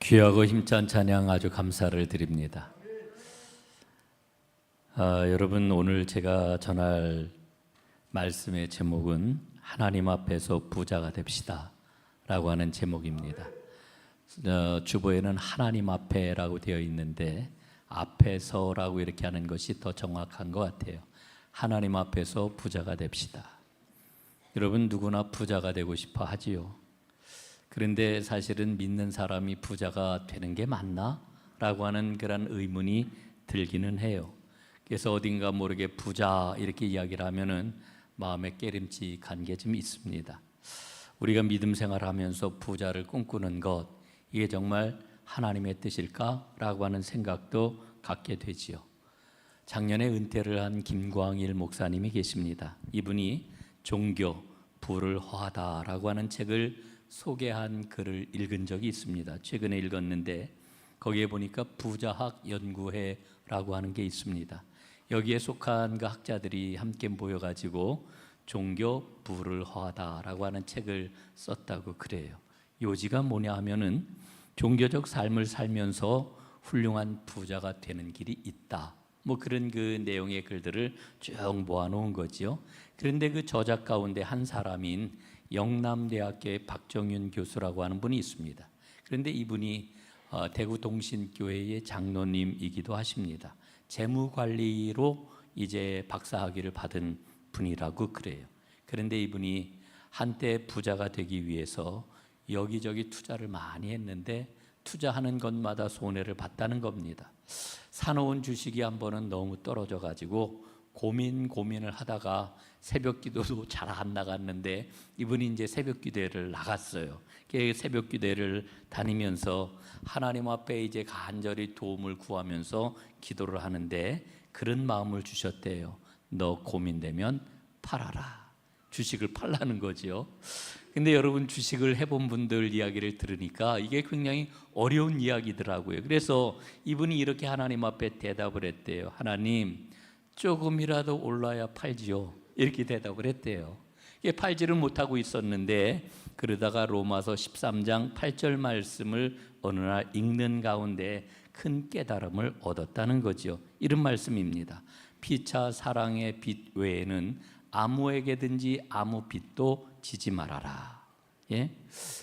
귀하고 힘찬 찬양 아주 감사를 드립니다. 여러분, 오늘 제가 전할 말씀의 제목은 하나님 앞에서 부자가 됩시다 라고 하는 제목입니다. 주보에는 하나님 앞에라고 되어 있는데 앞에서라고 이렇게 하는 것이 더 정확한 것 같아요. 하나님 앞에서 부자가 됩시다. 여러분, 누구나 부자가 되고 싶어 하지요. 그런데 사실은 믿는 사람이 부자가 되는 게 맞나? 라고 하는 그런 의문이 들기는 해요. 그래서 어딘가 모르게 부자 이렇게 이야기를 하면은 마음에 깨림칙한 게 좀 있습니다. 우리가 믿음 생활하면서 부자를 꿈꾸는 것, 이게 정말 하나님의 뜻일까? 라고 하는 생각도 갖게 되지요. 작년에 은퇴를 한 김광일 목사님이 계십니다. 이분이 종교, 부를 허하다 라고 하는 책을 소개한 글을 읽은 적이 있습니다. 최근에 읽었는데 거기에 보니까 부자학 연구회라고 하는 게 있습니다. 여기에 속한 그 학자들이 함께 모여가지고 종교, 부를 허하다라고 하는 책을 썼다고 그래요. 요지가 뭐냐 하면은 종교적 삶을 살면서 훌륭한 부자가 되는 길이 있다, 뭐 그런 그 내용의 글들을 쭉 모아놓은 거지요. 그런데 그 저작 가운데 한 사람인 영남대학교의 박정윤 교수라고 하는 분이 있습니다. 그런데 이분이 대구 동신교회의 장로님이기도 하십니다. 재무관리로 이제 박사학위를 받은 분이라고 그래요. 그런데 이분이 한때 부자가 되기 위해서 여기저기 투자를 많이 했는데 투자하는 것마다 손해를 봤다는 겁니다. 사놓은 주식이 한 번은 너무 떨어져 가지고 고민을 하다가 새벽 기도도 잘 안 나갔는데 이분이 이제 새벽 기도회를 나갔어요. 새벽 기도회를 다니면서 하나님 앞에 이제 간절히 도움을 구하면서 기도를 하는데 그런 마음을 주셨대요. 너 고민되면 팔아라. 주식을 팔라는 거죠. 근데 여러분, 주식을 해본 분들 이야기를 들으니까 이게 굉장히 어려운 이야기더라고요. 그래서 이분이 이렇게 하나님 앞에 대답을 했대요. 하나님, 조금이라도 올라야 팔지요. 이렇게 대답을 했대요. 팔지를 못하고 있었는데 그러다가 로마서 13장 8절 말씀을 어느 날 읽는 가운데 큰 깨달음을 얻었다는 거죠. 이런 말씀입니다. 피차 사랑의 빚 외에는 아무에게든지 아무 빚도 지지 말아라.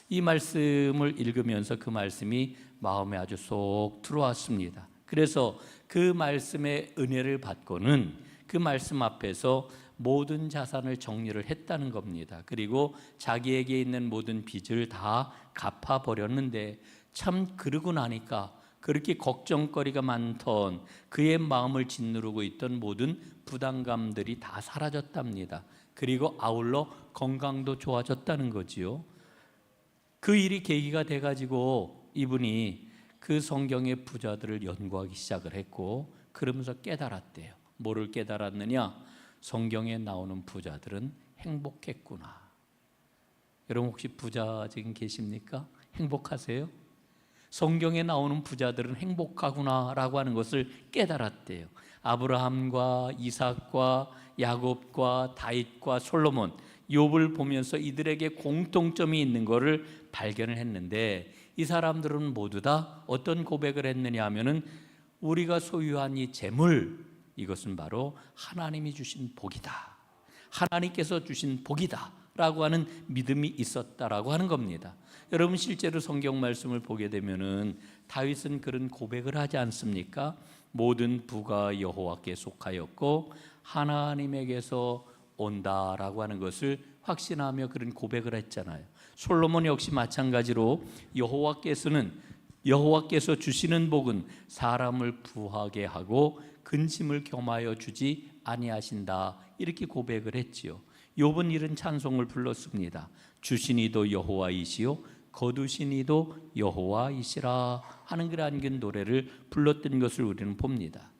이 말씀을 읽으면서 그 말씀이 마음에 아주 쏙 들어왔습니다. 그래서 그 말씀의 은혜를 받고는 그 말씀 앞에서 모든 자산을 정리를 했다는 겁니다. 그리고 자기에게 있는 모든 빚을 다 갚아버렸는데 참 그러고 나니까 그렇게 걱정거리가 많던 그의 마음을 짓누르고 있던 모든 부담감들이 다 사라졌답니다. 그리고 아울러 건강도 좋아졌다는 거지요. 그 일이 계기가 돼가지고 이분이 그 성경의 부자들을 연구하기 시작을 했고 그러면서 깨달았대요. 뭐를 깨달았느냐? 성경에 나오는 부자들은 행복했구나. 여러분, 혹시 부자 지금 계십니까? 행복하세요? 성경에 나오는 부자들은 행복하구나 라고 하는 것을 깨달았대요. 아브라함과 이삭과 야곱과 다윗과 솔로몬, 욥을 보면서 이들에게 공통점이 있는 것을 발견을 했는데 이 사람들은 모두 다 어떤 고백을 했느냐 하면은 우리가 소유한 이 재물, 이것은 바로 하나님이 주신 복이다, 하나님께서 주신 복이다 라고 하는 믿음이 있었다라고 하는 겁니다. 여러분, 실제로 성경 말씀을 보게 되면은 다윗은 그런 고백을 하지 않습니까? 모든 부가 여호와께 속하였고 하나님에게서 온다라고 하는 것을 확신하며 그런 고백을 했잖아요. 솔로몬 역시 마찬가지로 여호와께서 주시는 복은 사람을 부하게 하고 근심을 겸하여 주지 아니하신다, 이렇게 고백을 했지요. 욥은 이런 찬송을 불렀습니다. 주신 이도 여호와이시요 거두신 이도 여호와이시라 하는 그러한 노래를 불렀던 것을 우리는 봅니다.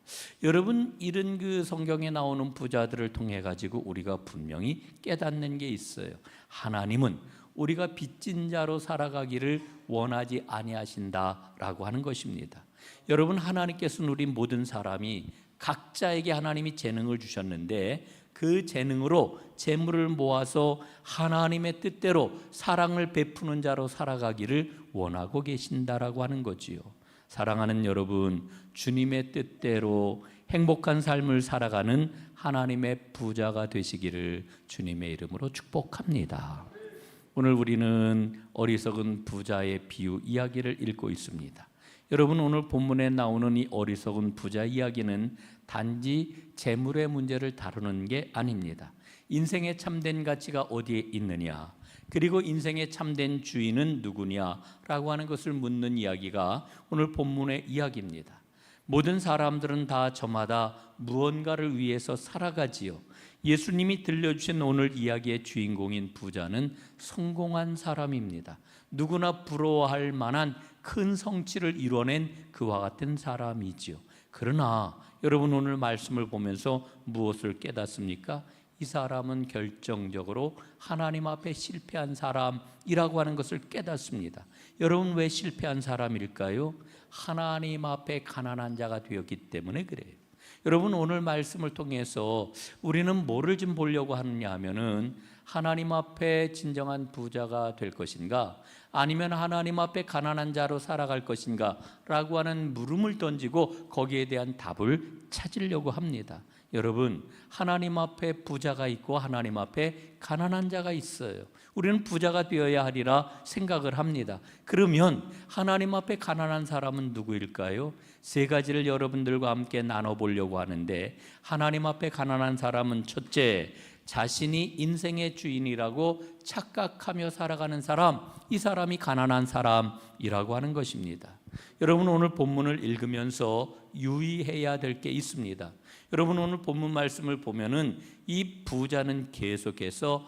여러분, 이런 그 성경에 나오는 부자들을 통해 가지고 우리가 분명히 깨닫는 게 있어요. 하나님은 우리가 빚진 자로 살아가기를 원하지 아니하신다라고 하는 것입니다. 여러분, 하나님께서는 우리 모든 사람이 각자에게 하나님이 재능을 주셨는데 그 재능으로 재물을 모아서 하나님의 뜻대로 사랑을 베푸는 자로 살아가기를 원하고 계신다라고 하는 거지요. 사랑하는 여러분, 주님의 뜻대로 행복한 삶을 살아가는 하나님의 부자가 되시기를 주님의 이름으로 축복합니다. 오늘 우리는 어리석은 부자의 비유 이야기를 읽고 있습니다. 여러분, 오늘 본문에 나오는 이 어리석은 부자 이야기는 단지 재물의 문제를 다루는 게 아닙니다. 인생의 참된 가치가 어디에 있느냐, 그리고 인생의 참된 주인은 누구냐라고 하는 것을 묻는 이야기가 오늘 본문의 이야기입니다. 모든 사람들은 다 저마다 무언가를 위해서 살아가지요. 예수님이 들려주신 오늘 이야기의 주인공인 부자는 성공한 사람입니다. 누구나 부러워할 만한 큰 성취를 이뤄낸 그와 같은 사람이지요. 그러나 여러분, 오늘 말씀을 보면서 무엇을 깨닫습니까? 이 사람은 결정적으로 하나님 앞에 실패한 사람이라고 하는 것을 깨닫습니다. 여러분, 왜 실패한 사람일까요? 하나님 앞에 가난한 자가 되었기 때문에 그래요. 여러분, 오늘 말씀을 통해서 우리는 뭐를 좀 보려고 하느냐 하면은 하나님 앞에 진정한 부자가 될 것인가, 아니면 하나님 앞에 가난한 자로 살아갈 것인가 라고 하는 물음을 던지고 거기에 대한 답을 찾으려고 합니다. 여러분, 하나님 앞에 부자가 있고 하나님 앞에 가난한 자가 있어요. 우리는 부자가 되어야 하리라 생각을 합니다. 그러면 하나님 앞에 가난한 사람은 누구일까요? 세 가지를 여러분들과 함께 나눠보려고 하는데, 하나님 앞에 가난한 사람은 첫째, 자신이 인생의 주인이라고 착각하며 살아가는 사람, 이 사람이 가난한 사람이라고 하는 것입니다. 여러분, 오늘 본문을 읽으면서 유의해야 될 게 있습니다. 여러분, 오늘 본문 말씀을 보면은 이 부자는 계속해서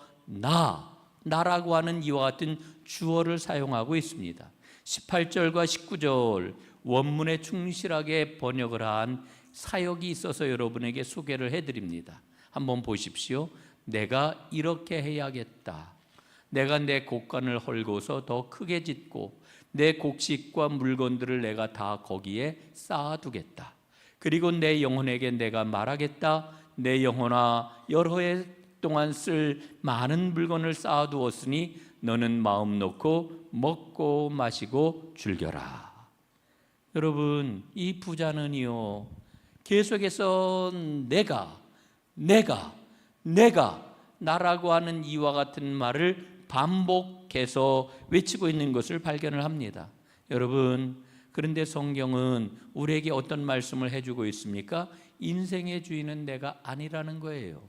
나라고 하는 이와 같은 주어를 사용하고 있습니다. 18절과 19절 원문에 충실하게 번역을 한 사역이 있어서 여러분에게 소개를 해드립니다. 한번 보십시오. 내가 이렇게 해야겠다. 내가 내 곡간을 헐고서 더 크게 짓고 내 곡식과 물건들을 내가 다 거기에 쌓아두겠다. 그리고 내 영혼에게 내가 말하겠다. 내 영혼아, 여러 해 동안 쓸 많은 물건을 쌓아두었으니 너는 마음 놓고 먹고 마시고 즐겨라. 여러분, 이 부자는요, 계속해서 내가 나라고 하는 이와 같은 말을 반복해서 외치고 있는 것을 발견을 합니다. 여러분, 그런데 성경은 우리에게 어떤 말씀을 해주고 있습니까? 인생의 주인은 내가 아니라는 거예요.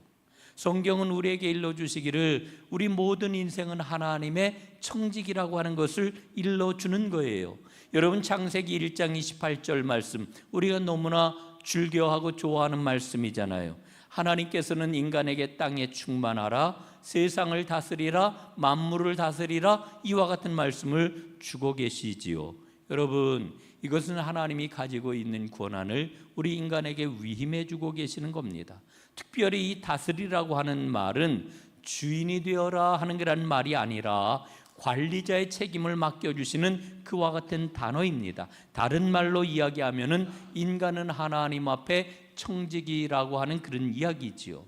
성경은 우리에게 일러주시기를 우리 모든 인생은 하나님의 청직이라고 하는 것을 일러주는 거예요. 여러분, 창세기 1장 28절 말씀, 우리가 너무나 즐겨하고 좋아하는 말씀이잖아요. 하나님께서는 인간에게 땅에 충만하라, 세상을 다스리라, 만물을 다스리라, 이와 같은 말씀을 주고 계시지요. 여러분, 이것은 하나님이 가지고 있는 권한을 우리 인간에게 위임해 주고 계시는 겁니다. 특별히 이 다스리라고 하는 말은 주인이 되어라 하는 거라는 말이 아니라 관리자의 책임을 맡겨주시는 그와 같은 단어입니다. 다른 말로 이야기하면은 인간은 하나님 앞에 청직이라고 하는 그런 이야기지요.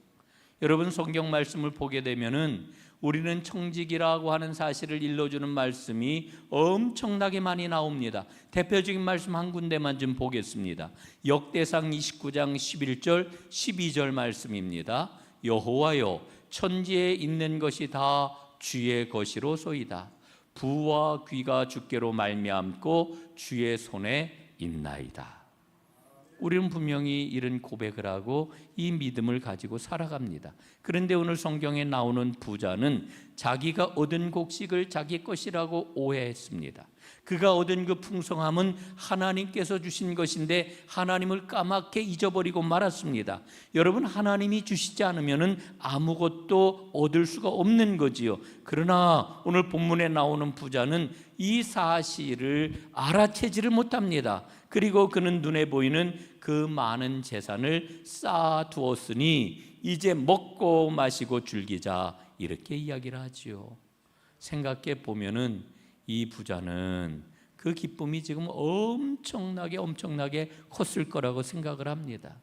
여러분, 성경 말씀을 보게 되면은 우리는 청직이라고 하는 사실을 일러주는 말씀이 엄청나게 많이 나옵니다. 대표적인 말씀 한 군데만 좀 보겠습니다. 역대상 29장 11절 12절 말씀입니다. 여호와여, 천지에 있는 것이 다 주의 것이로소이다. 부와 귀가 주께로 말미암고 주의 손에 있나이다. 우리는 분명히 이런 고백을 하고 이 믿음을 가지고 살아갑니다. 그런데 오늘 성경에 나오는 부자는 자기가 얻은 곡식을 자기 것이라고 오해했습니다. 그가 얻은 그 풍성함은 하나님께서 주신 것인데 하나님을 까맣게 잊어버리고 말았습니다. 여러분, 하나님이 주시지 않으면 아무것도 얻을 수가 없는 거지요. 그러나 오늘 본문에 나오는 부자는 이 사실을 알아채지를 못합니다. 그리고 그는 눈에 보이는 그 많은 재산을 쌓아두었으니 이제 먹고 마시고 즐기자, 이렇게 이야기를 하지요. 생각해 보면은 이 부자는 그 기쁨이 지금 엄청나게 컸을 거라고 생각을 합니다.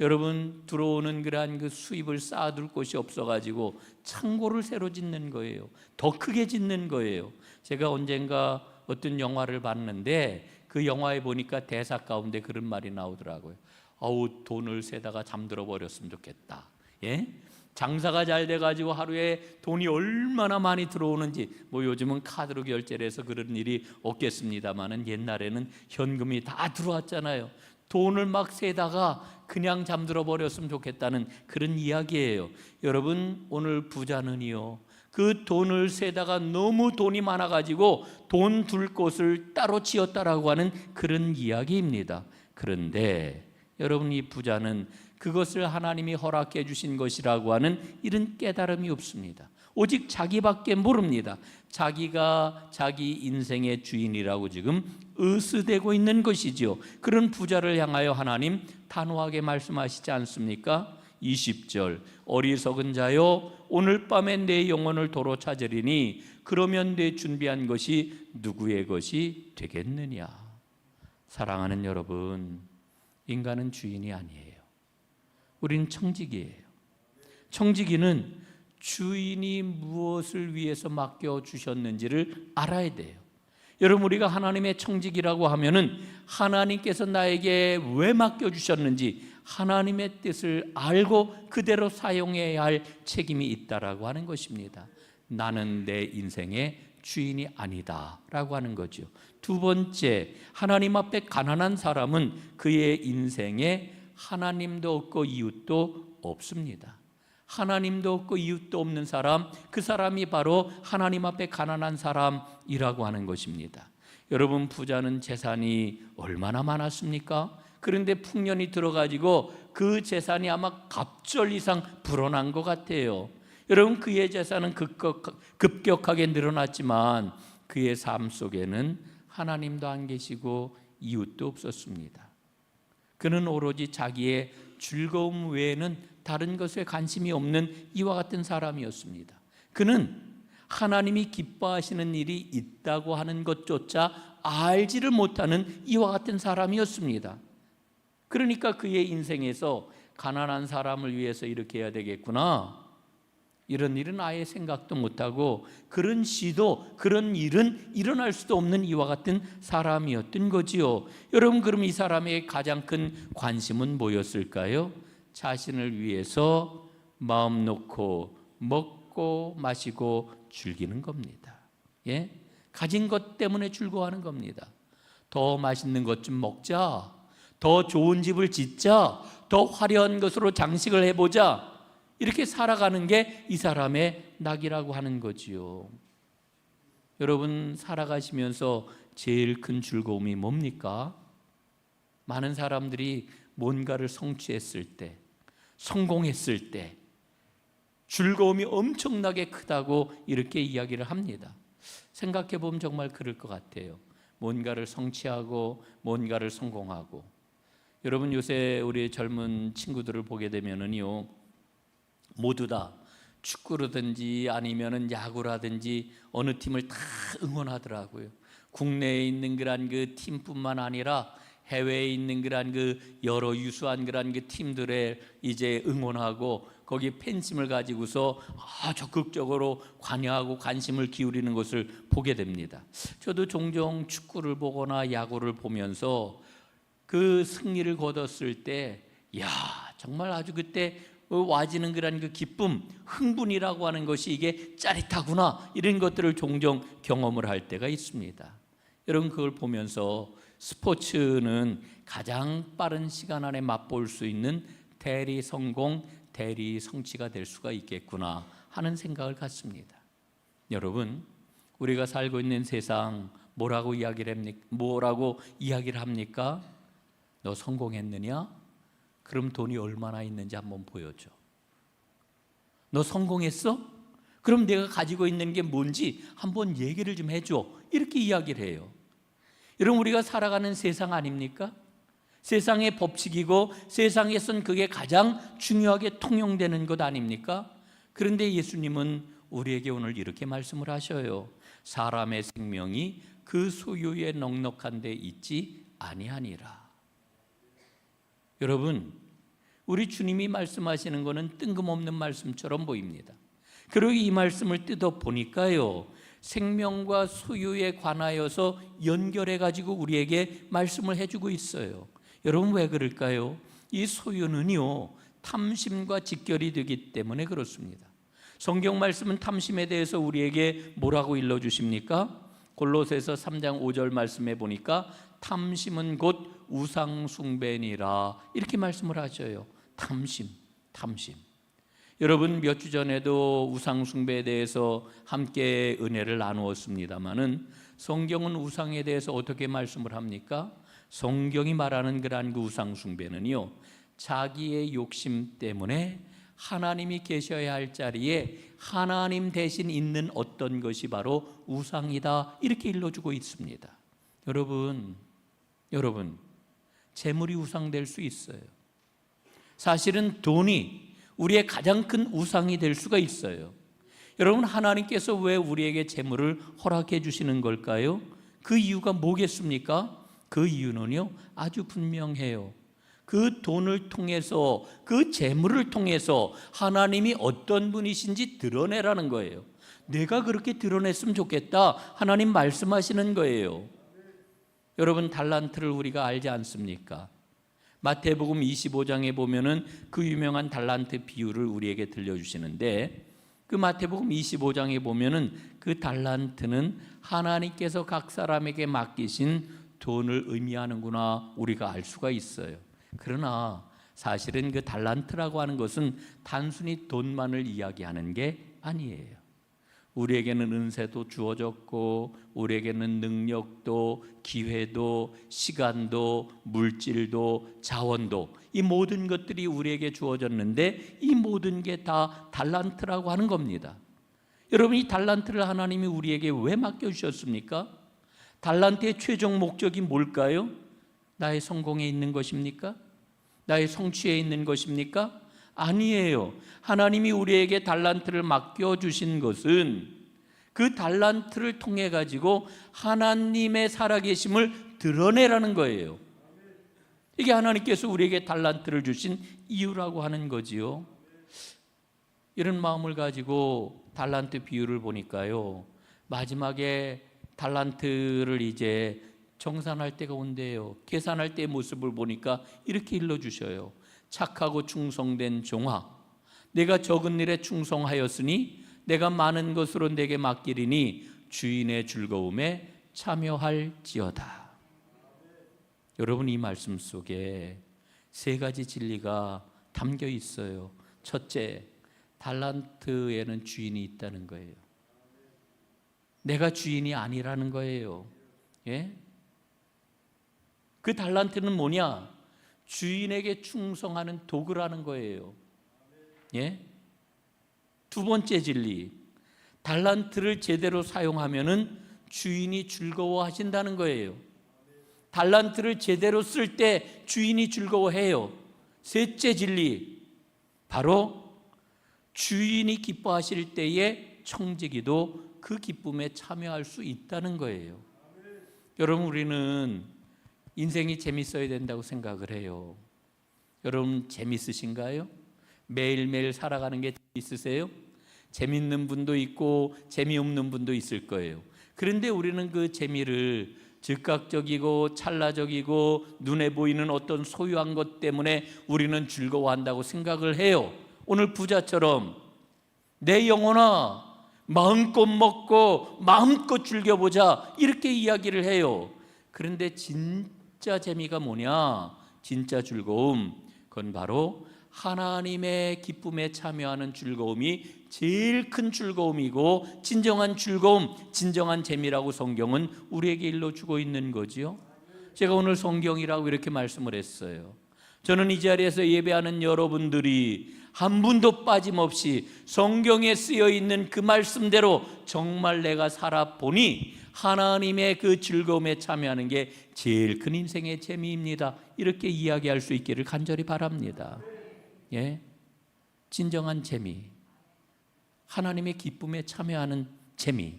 여러분, 들어오는 그러한 그 수입을 쌓아둘 곳이 없어가지고 창고를 새로 짓는 거예요. 더 크게 짓는 거예요. 제가 언젠가 어떤 영화를 봤는데 그 영화에 보니까 대사 가운데 그런 말이 나오더라고요. 아우, 돈을 세다가 잠들어 버렸으면 좋겠다. 예? 장사가 잘 돼가지고 하루에 돈이 얼마나 많이 들어오는지, 뭐 요즘은 카드로 결제를 해서 그런 일이 없겠습니다만은 옛날에는 현금이 다 들어왔잖아요. 돈을 막 세다가 그냥 잠들어 버렸으면 좋겠다는 그런 이야기예요. 여러분, 오늘 부자는요, 그 돈을 세다가 너무 돈이 많아가지고 돈 둘 곳을 따로 지었다라고 하는 그런 이야기입니다. 그런데 여러분, 이 부자는 그것을 하나님이 허락해 주신 것이라고 하는 이런 깨달음이 없습니다. 오직 자기밖에 모릅니다. 자기가 자기 인생의 주인이라고 지금 으스대고 있는 것이지요. 그런 부자를 향하여 하나님 단호하게 말씀하시지 않습니까? 20절, 어리석은 자여, 오늘 밤에 내 영혼을 도로 찾으리니 그러면 내 준비한 것이 누구의 것이 되겠느냐. 사랑하는 여러분, 인간은 주인이 아니에요. 우리는 청지기예요. 청지기는 주인이 무엇을 위해서 맡겨주셨는지를 알아야 돼요. 여러분, 우리가 하나님의 청지기라고 하면은 하나님께서 나에게 왜 맡겨주셨는지 하나님의 뜻을 알고 그대로 사용해야 할 책임이 있다라고 하는 것입니다. 나는 내 인생의 주인이 아니다 라고 하는 거죠. 두 번째, 하나님 앞에 가난한 사람은 그의 인생에 하나님도 없고 이웃도 없습니다. 하나님도 없고 이웃도 없는 사람, 그 사람이 바로 하나님 앞에 가난한 사람이라고 하는 것입니다. 여러분, 부자는 재산이 얼마나 많았습니까? 그런데 풍년이 들어가지고 그 재산이 아마 갑절 이상 불어난 것 같아요. 여러분, 그의 재산은 급격하게 늘어났지만 그의 삶 속에는 하나님도 안 계시고 이웃도 없었습니다. 그는 오로지 자기의 즐거움 외에는 다른 것에 관심이 없는 이와 같은 사람이었습니다. 그는 하나님이 기뻐하시는 일이 있다고 하는 것조차 알지를 못하는 이와 같은 사람이었습니다. 그러니까 그의 인생에서 가난한 사람을 위해서 이렇게 해야 되겠구나, 이런 일은 아예 생각도 못하고 그런 시도, 그런 일은 일어날 수도 없는 이와 같은 사람이었던 거지요. 여러분, 그럼 이 사람의 가장 큰 관심은 뭐였을까요? 자신을 위해서 마음 놓고 먹고 마시고 즐기는 겁니다. 예? 가진 것 때문에 즐거워하는 겁니다. 더 맛있는 것 좀 먹자, 더 좋은 집을 짓자, 더 화려한 것으로 장식을 해보자, 이렇게 살아가는 게 이 사람의 낙이라고 하는 거지요. 여러분, 살아가시면서 제일 큰 즐거움이 뭡니까? 많은 사람들이 뭔가를 성취했을 때, 성공했을 때 즐거움이 엄청나게 크다고 이렇게 이야기를 합니다. 생각해 보면 정말 그럴 것 같아요. 뭔가를 성취하고 뭔가를 성공하고. 여러분, 요새 우리 젊은 친구들을 보게 되면은요, 모두 다 축구라든지 아니면은 야구라든지 어느 팀을 다 응원하더라고요. 국내에 있는 그런 그 팀뿐만 아니라 해외에 있는 그런 그 여러 유수한 그런 그 팀들에 이제 응원하고 거기 팬심을 가지고서 적극적으로 관여하고 관심을 기울이는 것을 보게 됩니다. 저도 종종 축구를 보거나 야구를 보면서 그 승리를 거뒀을 때, 야, 정말 아주 그때 와지는 그런 그 기쁨, 흥분이라고 하는 것이 이게 짜릿하구나, 이런 것들을 종종 경험을 할 때가 있습니다. 여러분, 그걸 보면서 스포츠는 가장 빠른 시간 안에 맛볼 수 있는 대리 성공, 대리 성취가 될 수가 있겠구나 하는 생각을 갖습니다. 여러분, 우리가 살고 있는 세상 뭐라고 이야기를 합니까? 너 성공했느냐? 그럼 돈이 얼마나 있는지 한번 보여줘. 너 성공했어? 그럼 내가 가지고 있는 게 뭔지 한번 얘기를 좀 해줘. 이렇게 이야기를 해요. 여러분, 우리가 살아가는 세상 아닙니까? 세상의 법칙이고 세상에선 그게 가장 중요하게 통용되는 것 아닙니까? 그런데 예수님은 우리에게 오늘 이렇게 말씀을 하셔요. 사람의 생명이 그 소유에 넉넉한 데 있지 아니하니라. 여러분, 우리 주님이 말씀하시는 것은 뜬금없는 말씀처럼 보입니다. 그리고 이 말씀을 뜯어 보니까요, 생명과 소유에 관하여서 연결해 가지고 우리에게 말씀을 해주고 있어요. 여러분, 왜 그럴까요? 이 소유는요, 탐심과 직결이 되기 때문에 그렇습니다. 성경 말씀은 탐심에 대해서 우리에게 뭐라고 일러주십니까? 골로새서 3장 5절 말씀에 보니까 탐심은 곧 우상숭배니라, 이렇게 말씀을 하셔요. 탐심. 여러분, 몇 주 전에도 우상숭배에 대해서 함께 은혜를 나누었습니다마는 성경은 우상에 대해서 어떻게 말씀을 합니까? 성경이 말하는 그러한 그 우상숭배는요, 자기의 욕심 때문에 하나님이 계셔야 할 자리에 하나님 대신 있는 어떤 것이 바로 우상이다, 이렇게 일러주고 있습니다. 여러분, 재물이 우상될 수 있어요. 사실은 돈이 우리의 가장 큰 우상이 될 수가 있어요. 여러분, 하나님께서 왜 우리에게 재물을 허락해 주시는 걸까요? 그 이유가 뭐겠습니까? 그 이유는요, 아주 분명해요. 그 돈을 통해서, 그 재물을 통해서 하나님이 어떤 분이신지 드러내라는 거예요. 내가 그렇게 드러냈으면 좋겠다, 하나님 말씀하시는 거예요. 여러분, 달란트를 우리가 알지 않습니까? 마태복음 25장에 보면은 그 유명한 달란트 비유를 우리에게 들려주시는데, 그 마태복음 25장에 보면은 그 달란트는 하나님께서 각 사람에게 맡기신 돈을 의미하는구나, 우리가 알 수가 있어요. 그러나 사실은 그 달란트라고 하는 것은 단순히 돈만을 이야기하는 게 아니에요. 우리에게는 은혜도 주어졌고, 우리에게는 능력도, 기회도, 시간도, 물질도, 자원도, 이 모든 것들이 우리에게 주어졌는데 이 모든 게 다 달란트라고 하는 겁니다. 여러분, 이 달란트를 하나님이 우리에게 왜 맡겨주셨습니까? 달란트의 최종 목적이 뭘까요? 나의 성공에 있는 것입니까? 나의 성취에 있는 것입니까? 아니에요. 하나님이 우리에게 달란트를 맡겨주신 것은 그 달란트를 통해 가지고 하나님의 살아계심을 드러내라는 거예요. 이게 하나님께서 우리에게 달란트를 주신 이유라고 하는 거지요. 이런 마음을 가지고 달란트 비유를 보니까요, 마지막에 달란트를 이제 정산할 때가 온대요. 계산할 때의 모습을 보니까 이렇게 일러주셔요. 착하고 충성된 종아, 내가 적은 일에 충성하였으니 내가 많은 것으로 내게 맡기리니 주인의 즐거움에 참여할지어다. 여러분, 이 말씀 속에 세 가지 진리가 담겨 있어요. 첫째, 달란트에는 주인이 있다는 거예요. 내가 주인이 아니라는 거예요. 예? 그 달란트는 뭐냐? 주인에게 충성하는 도구라는 거예요. 예? 두 번째 진리, 달란트를 제대로 사용하면은 주인이 즐거워하신다는 거예요. 달란트를 제대로 쓸 때 주인이 즐거워해요. 셋째 진리, 바로 주인이 기뻐하실 때에 청지기도 그 기쁨에 참여할 수 있다는 거예요. 여러분, 우리는 인생이 재밌어야 된다고 생각을 해요. 여러분, 재밌으신가요? 매일매일 살아가는 게 있으세요? 재밌는 분도 있고 재미없는 분도 있을 거예요. 그런데 우리는 그 재미를 즉각적이고 찰나적이고 눈에 보이는 어떤 소유한 것 때문에 우리는 즐거워한다고 생각을 해요. 오늘 부자처럼 내 영혼아, 마음껏 먹고 마음껏 즐겨보자, 이렇게 이야기를 해요. 그런데 진짜 재미가 뭐냐? 진짜 즐거움, 그건 바로 하나님의 기쁨에 참여하는 즐거움이 제일 큰 즐거움이고, 진정한 즐거움, 진정한 재미라고 성경은 우리에게 일러주고 있는 거지요. 제가 오늘 성경이라고 이렇게 말씀을 했어요. 저는 이 자리에서 예배하는 여러분들이 한 분도 빠짐없이 성경에 쓰여 있는 그 말씀대로 정말 내가 살아보니 하나님의 그 즐거움에 참여하는 게 제일 큰 인생의 재미입니다, 이렇게 이야기할 수 있기를 간절히 바랍니다. 예? 진정한 재미, 하나님의 기쁨에 참여하는 재미,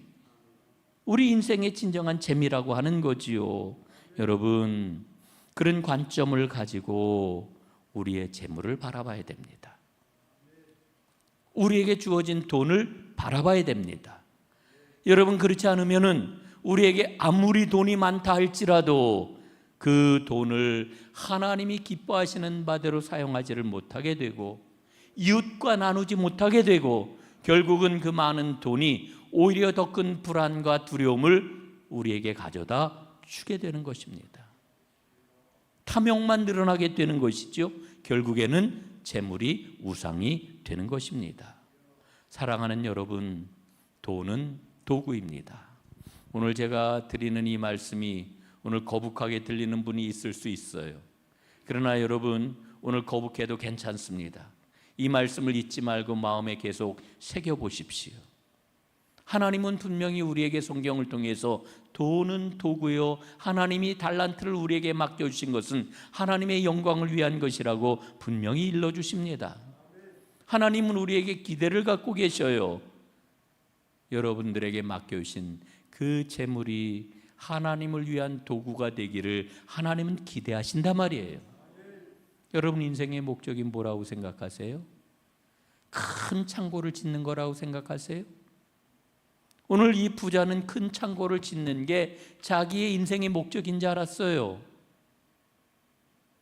우리 인생의 진정한 재미라고 하는 거지요. 여러분, 그런 관점을 가지고 우리의 재물을 바라봐야 됩니다. 우리에게 주어진 돈을 바라봐야 됩니다. 여러분, 그렇지 않으면은 우리에게 아무리 돈이 많다 할지라도 그 돈을 하나님이 기뻐하시는 바대로 사용하지를 못하게 되고 이웃과 나누지 못하게 되고 결국은 그 많은 돈이 오히려 더 큰 불안과 두려움을 우리에게 가져다 주게 되는 것입니다. 탐욕만 늘어나게 되는 것이죠. 결국에는 재물이 우상이 되는 것입니다. 사랑하는 여러분, 돈은 도구입니다. 오늘 제가 드리는 이 말씀이 오늘 거북하게 들리는 분이 있을 수 있어요. 그러나 여러분, 오늘 거북해도 괜찮습니다. 이 말씀을 잊지 말고 마음에 계속 새겨보십시오. 하나님은 분명히 우리에게 성경을 통해서 돈은 도구요, 하나님이 달란트를 우리에게 맡겨주신 것은 하나님의 영광을 위한 것이라고 분명히 일러주십니다. 하나님은 우리에게 기대를 갖고 계셔요. 여러분들에게 맡겨주신 그 재물이 하나님을 위한 도구가 되기를 하나님은 기대하신단 말이에요. 여러분 인생의 목적이 뭐라고 생각하세요? 큰 창고를 짓는 거라고 생각하세요? 오늘 이 부자는 큰 창고를 짓는 게 자기의 인생의 목적인 줄 알았어요.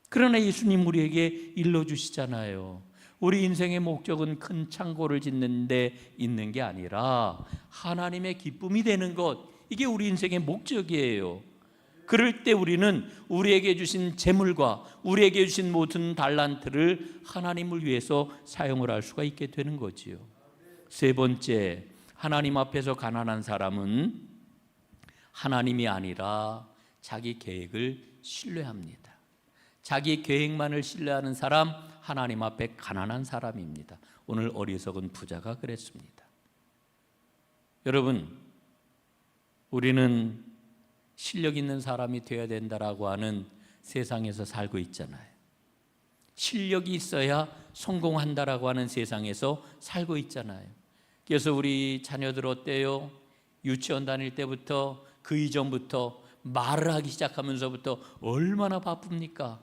그러나 예수님 우리에게 일러주시잖아요. 우리 인생의 목적은 큰 창고를 짓는 데 있는 게 아니라 하나님의 기쁨이 되는 것, 이게 우리 인생의 목적이에요. 그럴 때 우리는 우리에게 주신 재물과 우리에게 주신 모든 달란트를 하나님을 위해서 사용을 할 수가 있게 되는 거지요. 세 번째, 하나님 앞에서 가난한 사람은 하나님이 아니라 자기 계획을 신뢰합니다. 자기 계획만을 신뢰하는 사람, 하나님 앞에 가난한 사람입니다. 오늘 어리석은 부자가 그랬습니다. 여러분, 우리는 실력 있는 사람이 되어야 된다라고 하는 세상에서 살고 있잖아요. 실력이 있어야 성공한다라고 하는 세상에서 살고 있잖아요. 그래서 우리 자녀들 어때요? 유치원 다닐 때부터 그 이전부터 말을 하기 시작하면서부터 얼마나 바쁩니까?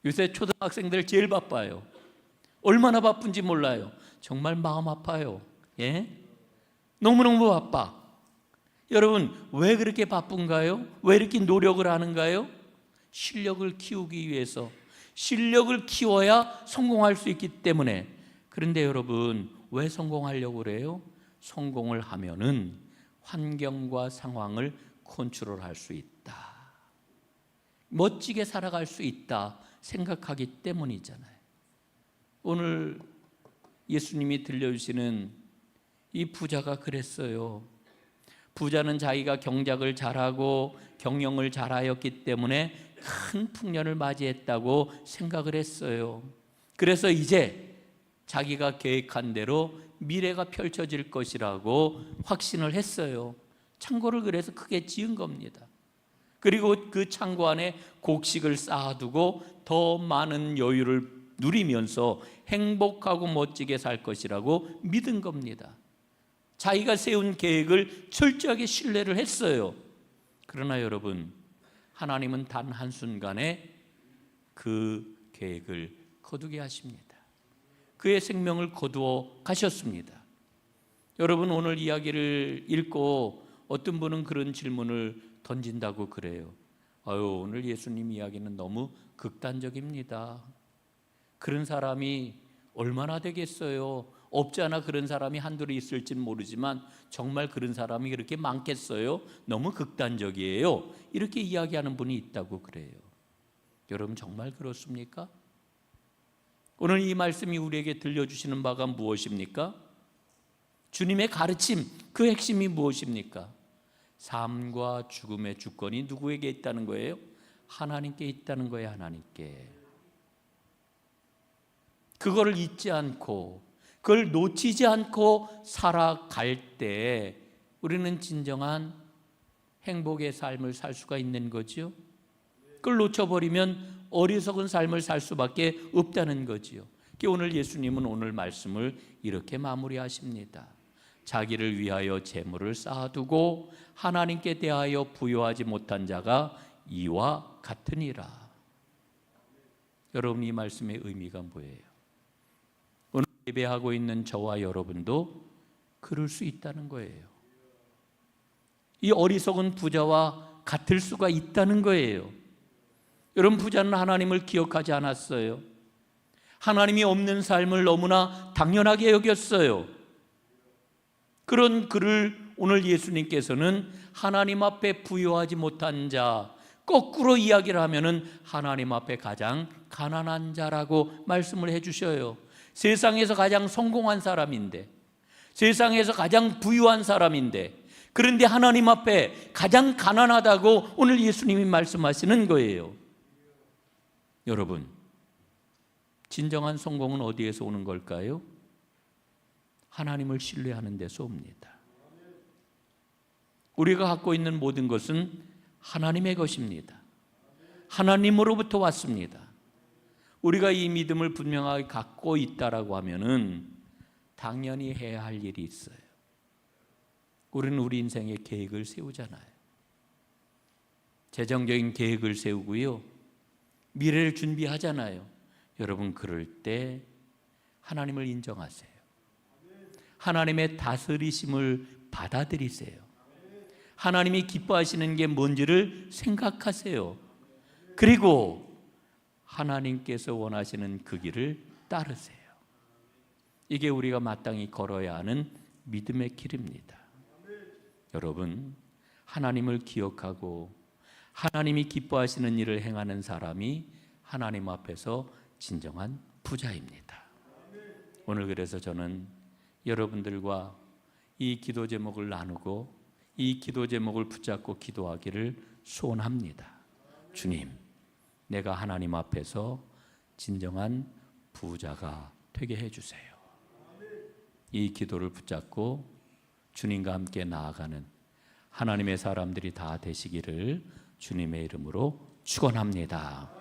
요새 초등학생들 제일 바빠요. 얼마나 바쁜지 몰라요. 정말 마음 아파요. 예? 너무너무 바빠. 여러분, 왜 그렇게 바쁜가요? 왜 이렇게 노력을 하는가요? 실력을 키우기 위해서. 실력을 키워야 성공할 수 있기 때문에. 그런데 여러분, 왜 성공하려고 그래요? 성공을 하면은 환경과 상황을 컨트롤할 수 있다, 멋지게 살아갈 수 있다 생각하기 때문이잖아요. 오늘 예수님이 들려주시는 이 부자가 그랬어요. 부자는 자기가 경작을 잘하고 경영을 잘하였기 때문에 큰 풍년을 맞이했다고 생각을 했어요. 그래서 이제 자기가 계획한 대로 미래가 펼쳐질 것이라고 확신을 했어요. 창고를 그래서 크게 지은 겁니다. 그리고 그 창고 안에 곡식을 쌓아두고 더 많은 여유를 누리면서 행복하고 멋지게 살 것이라고 믿은 겁니다. 자기가 세운 계획을 철저하게 신뢰를 했어요. 그러나 여러분, 하나님은 단 한순간에 그 계획을 거두게 하십니다. 그의 생명을 거두어 가셨습니다. 여러분, 오늘 이야기를 읽고 어떤 분은 그런 질문을 던진다고 그래요. 오늘 예수님 이야기는 너무 극단적입니다. 그런 사람이 얼마나 되겠어요? 없잖아. 그런 사람이 한둘이 있을진 모르지만 정말 그런 사람이 그렇게 많겠어요? 너무 극단적이에요. 이렇게 이야기하는 분이 있다고 그래요. 여러분, 정말 그렇습니까? 오늘 이 말씀이 우리에게 들려주시는 바가 무엇입니까? 주님의 가르침, 그 핵심이 무엇입니까? 삶과 죽음의 주권이 누구에게 있다는 거예요? 하나님께 있다는 거예요. 하나님께. 그거를 잊지 않고 그걸 놓치지 않고 살아갈 때 우리는 진정한 행복의 삶을 살 수가 있는 거죠. 그걸 놓쳐버리면 어리석은 삶을 살 수밖에 없다는 거지요. 오늘 예수님은 오늘 말씀을 이렇게 마무리하십니다. 자기를 위하여 재물을 쌓아두고 하나님께 대하여 부여하지 못한 자가 이와 같으니라. 여러분, 이 말씀의 의미가 뭐예요? 오늘 예배하고 있는 저와 여러분도 그럴 수 있다는 거예요. 이 어리석은 부자와 같을 수가 있다는 거예요. 여러분, 부자는 하나님을 기억하지 않았어요. 하나님이 없는 삶을 너무나 당연하게 여겼어요. 그런 그를 오늘 예수님께서는 하나님 앞에 부유하지 못한 자, 거꾸로 이야기를 하면은 하나님 앞에 가장 가난한 자라고 말씀을 해주셔요. 세상에서 가장 성공한 사람인데, 세상에서 가장 부유한 사람인데, 그런데 하나님 앞에 가장 가난하다고 오늘 예수님이 말씀하시는 거예요. 여러분, 진정한 성공은 어디에서 오는 걸까요? 하나님을 신뢰하는 데서 옵니다. 우리가 갖고 있는 모든 것은 하나님의 것입니다. 하나님으로부터 왔습니다. 우리가 이 믿음을 분명하게 갖고 있다라고 하면은 당연히 해야 할 일이 있어요. 우리는 우리 인생의 계획을 세우잖아요. 재정적인 계획을 세우고요, 미래를 준비하잖아요. 여러분, 그럴 때 하나님을 인정하세요. 하나님의 다스리심을 받아들이세요. 하나님이 기뻐하시는 게 뭔지를 생각하세요. 그리고 하나님께서 원하시는 그 길을 따르세요. 이게 우리가 마땅히 걸어야 하는 믿음의 길입니다. 여러분, 하나님을 기억하고 하나님이 기뻐하시는 일을 행하는 사람이 하나님 앞에서 진정한 부자입니다. 오늘 그래서 저는 여러분들과 이 기도 제목을 나누고 이 기도 제목을 붙잡고 기도하기를 소원합니다. 주님, 내가 하나님 앞에서 진정한 부자가 되게 해주세요. 이 기도를 붙잡고 주님과 함께 나아가는 하나님의 사람들이 다 되시기를 주님의 이름으로 축원합니다.